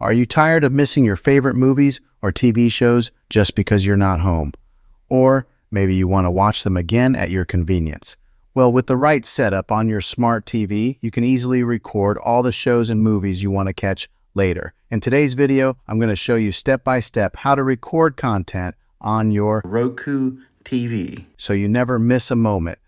Are you tired of missing your favorite movies or TV shows just because you're not home? Or maybe you want to watch them again at your convenience. Well, with the right setup on your smart TV, you can easily record all the shows and movies you want to catch later. In today's video, I'm going to show you step-by-step how to record content on your Roku TV so you never miss a moment.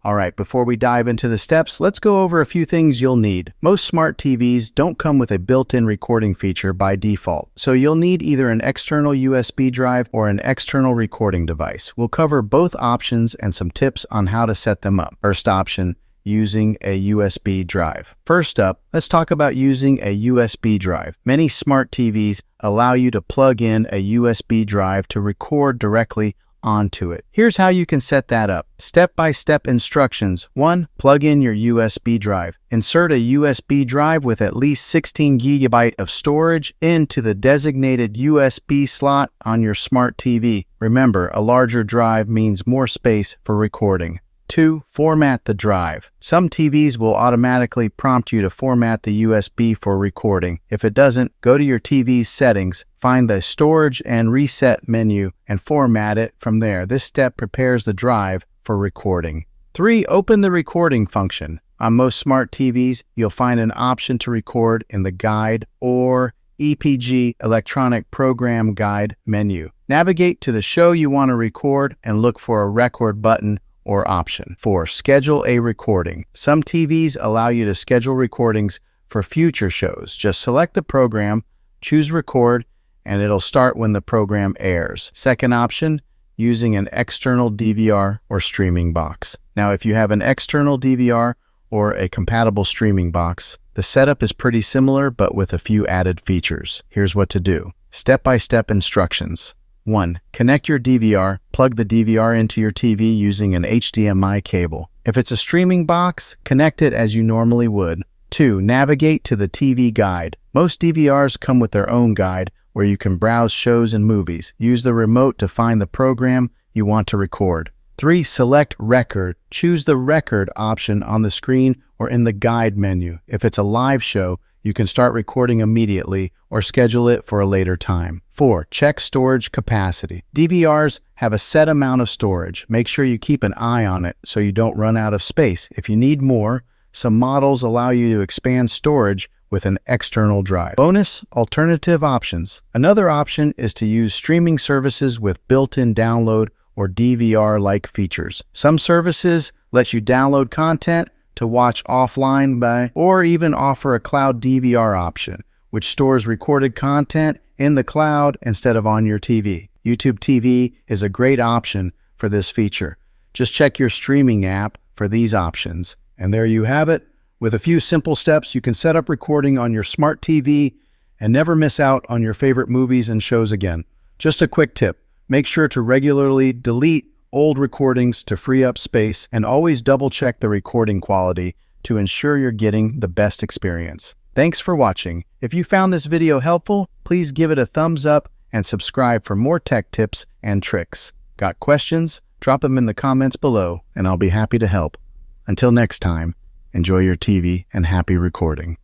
All right, before we dive into the steps, let's go over a few things you'll need. Most smart TVs don't come with a built-in recording feature by default, so you'll need either an external USB drive or an external recording device. We'll cover both options and some tips on how to set them up. First option, using a USB drive. First up, let's talk about using a USB drive. Many smart TVs allow you to plug in a USB drive to record directly onto it. Here's how you can set that up. Step-by-step instructions. 1. Plug in your USB drive. Insert a USB drive with at least 16 GB of storage into the designated USB slot on your smart TV. Remember, a larger drive means more space for recording. 2. Format the drive. Some TVs will automatically prompt you to format the USB for recording. If it doesn't, go to your TV's settings, find the Storage and Reset menu, and format it from there. This step prepares the drive for recording. 3. Open the recording function. On most smart TVs, you'll find an option to record in the Guide or EPG Electronic Program Guide menu. Navigate to the show you want to record and look for a record button or option. 4. Schedule a recording. Some TVs allow you to schedule recordings for future shows. Just select the program, choose record, and it'll start when the program airs. Second option, using an external DVR or streaming box. Now, if you have an external DVR or a compatible streaming box, the setup is pretty similar but with a few added features. Here's what to do. Step-by-step instructions. 1. Connect your DVR. Plug the DVR into your TV using an HDMI cable. If it's a streaming box, connect it as you normally would. 2. Navigate to the TV guide. Most DVRs come with their own guide where you can browse shows and movies. Use the remote to find the program you want to record. 3. Select record. Choose the record option on the screen or in the guide menu. If it's a live show, you can start recording immediately or schedule it for a later time. 4. Check storage capacity. DVRs have a set amount of storage. Make sure you keep an eye on it so you don't run out of space. If you need more, some models allow you to expand storage with an external drive. Bonus, alternative options. Another option is to use streaming services with built-in download or DVR-like features. Some services let you download content to watch offline or even offer a cloud DVR option, which stores recorded content in the cloud instead of on your TV. YouTube TV is a great option for this feature. Just check your streaming app for these options. And there you have it. With a few simple steps, you can set up recording on your smart TV and never miss out on your favorite movies and shows again. Just a quick tip. Make sure to regularly delete old recordings to free up space, and always double-check the recording quality to ensure you're getting the best experience. Thanks for watching. If you found this video helpful, please give it a thumbs up and subscribe for more tech tips and tricks. Got questions? Drop them in the comments below, and I'll be happy to help. Until next time, enjoy your TV and happy recording.